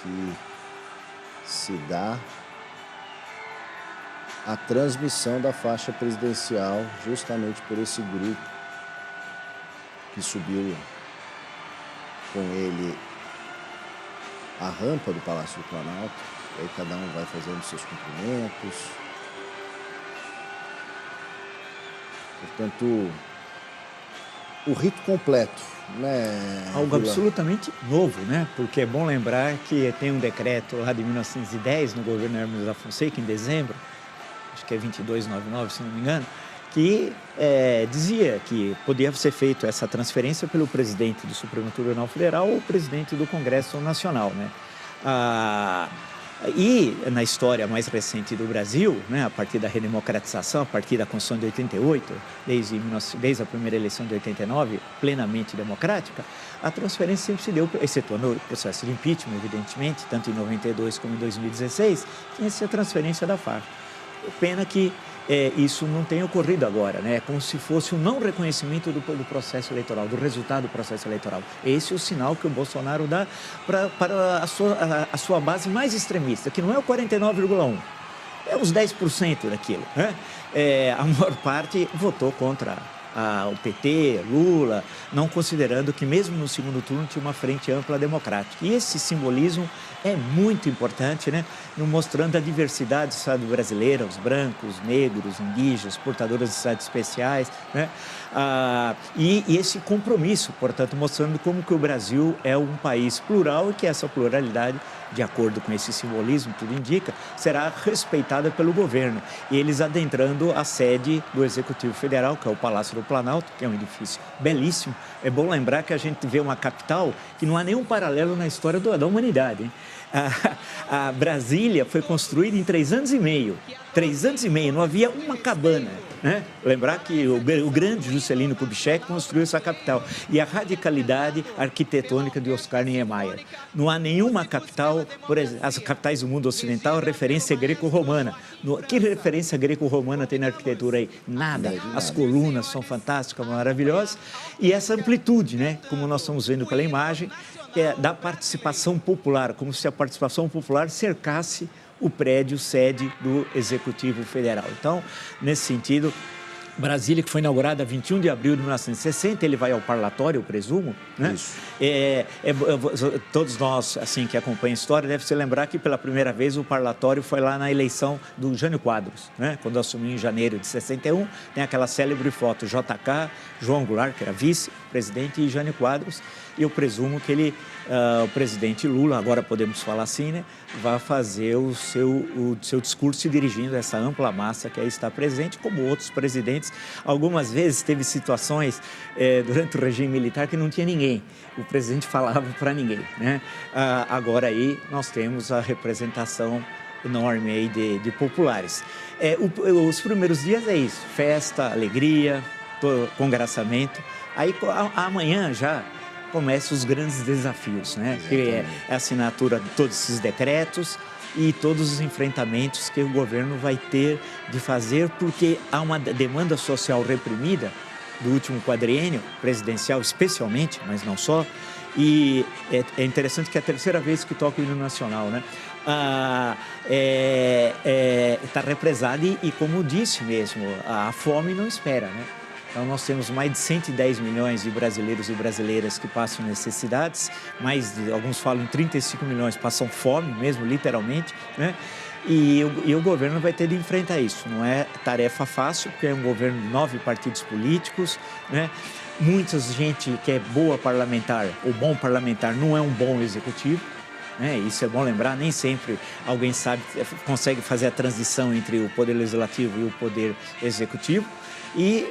que se dá a transmissão da faixa presidencial justamente por esse grupo que subiu com ele a rampa do Palácio do Planalto. E aí cada um vai fazendo seus cumprimentos. Portanto, o rito completo, né? Algo absolutamente novo, né? Porque é bom lembrar que tem um decreto lá de 1910, no governo Hermes da Fonseca, em dezembro, acho que é 2299, se não me engano, que dizia que podia ser feita essa transferência pelo presidente do Supremo Tribunal Federal ou presidente do Congresso Nacional, né? E na história mais recente do Brasil, né, a partir da redemocratização, a partir da Constituição de 88, desde a primeira eleição de 89, plenamente democrática, a transferência sempre se deu, excetuando o processo de impeachment, evidentemente, tanto em 92 como em 2016, tinha-se a transferência da faixa. Pena que isso não tem ocorrido agora, né? É como se fosse um não reconhecimento do processo eleitoral, do resultado do processo eleitoral. Esse é o sinal que o Bolsonaro dá para a sua base mais extremista, que não é o 49,1%, é os 10% daquilo, né? A maior parte votou contra o PT, Lula, não considerando que mesmo no segundo turno tinha uma frente ampla democrática. E esse simbolismo é muito importante, né? Mostrando a diversidade do Estado brasileiro, os brancos, negros, indígenas, portadores de necessidades especiais, né? E esse compromisso, portanto, mostrando como que o Brasil é um país plural e que essa pluralidade, de acordo com esse simbolismo, tudo indica, será respeitada pelo governo. E eles adentrando a sede do Executivo Federal, que é o Palácio do Planalto, que é um edifício belíssimo. É bom lembrar que a gente vê uma capital que não há nenhum paralelo na história da humanidade, hein? A Brasília foi construída em 3 anos e meio. 3 anos e meio, não havia uma cabana, né? Lembrar que o grande Juscelino Kubitschek construiu essa capital. E a radicalidade arquitetônica de Oscar Niemeyer. Não há nenhuma capital, por exemplo, as capitais do mundo ocidental, referência greco-romana. Que referência greco-romana tem na arquitetura aí? Nada. As colunas são fantásticas, maravilhosas. E essa amplitude, né? Como nós estamos vendo pela imagem, da participação popular, como se a participação popular cercasse o prédio sede do Executivo Federal. Então, nesse sentido, Brasília, que foi inaugurada 21 de abril de 1960, ele vai ao parlatório, eu presumo, né? Isso. Todos nós, assim, que acompanham a história, devem se lembrar que pela primeira vez o parlatório foi lá na eleição do Jânio Quadros, né? Quando assumiu em janeiro de 61, tem aquela célebre foto, JK, João Goulart, que era vice-presidente, e Jânio Quadros, e eu presumo que o presidente Lula, agora podemos falar assim, né, vai fazer o seu discurso se dirigindo a essa ampla massa que aí está presente, como outros presidentes. Algumas vezes teve situações durante o regime militar que não tinha ninguém, o presidente falava para ninguém, né? Agora aí nós temos a representação enorme aí de populares. Os primeiros dias é isso, festa, alegria, congraçamento. Aí amanhã já começam os grandes desafios, né? Que é a assinatura de todos esses decretos e todos os enfrentamentos que o governo vai ter de fazer, porque há uma demanda social reprimida do último quadriênio, presidencial especialmente, mas não só, e é interessante que é a terceira vez que toca o hino nacional, né? Está represada e, como disse mesmo, a fome não espera, né? Então, nós temos mais de 110 milhões de brasileiros e brasileiras que passam necessidades, alguns falam em 35 milhões passam fome mesmo, literalmente, né? E o governo vai ter de enfrentar isso. Não é tarefa fácil, porque é um governo de 9 partidos políticos, né? Muita gente que é boa parlamentar ou bom parlamentar não é um bom executivo, né? Isso é bom lembrar, nem sempre alguém consegue fazer a transição entre o poder legislativo e o poder executivo. E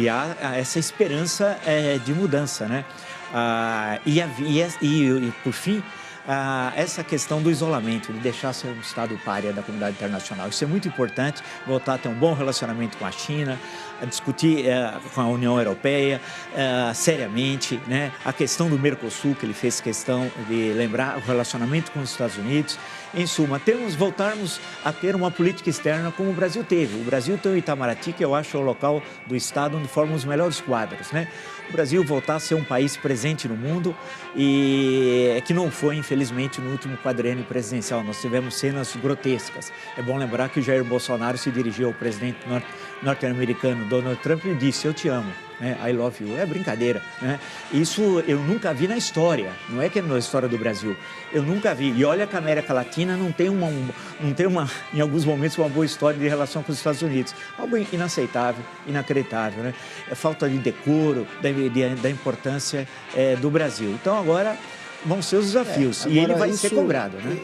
há essa esperança de mudança, né? Por fim, essa questão do isolamento, de deixar ser um Estado pária da comunidade internacional. Isso é muito importante, voltar a ter um bom relacionamento com a China, a discutir com a União Europeia seriamente, né? A questão do Mercosul, que ele fez questão de lembrar, o relacionamento com os Estados Unidos. Em suma, voltarmos a ter uma política externa como o Brasil teve. O Brasil tem o Itamaraty, que eu acho o local do Estado onde formam os melhores quadros, né? O Brasil voltar a ser um país presente no mundo e que não foi, infelizmente, infelizmente, no último quadriênio presidencial, nós tivemos cenas grotescas. É bom lembrar que Jair Bolsonaro se dirigiu ao presidente norte-americano Donald Trump e disse: eu te amo, né? I love you. É brincadeira, né? Isso eu nunca vi na história, não é que é na história do Brasil. Eu nunca vi. E olha que a América Latina não tem em alguns momentos, uma boa história de relação com os Estados Unidos. Algo inaceitável, inacreditável, né? É falta de decoro, da importância do Brasil. Então agora vão ser os desafios e ele vai ser cobrado, né?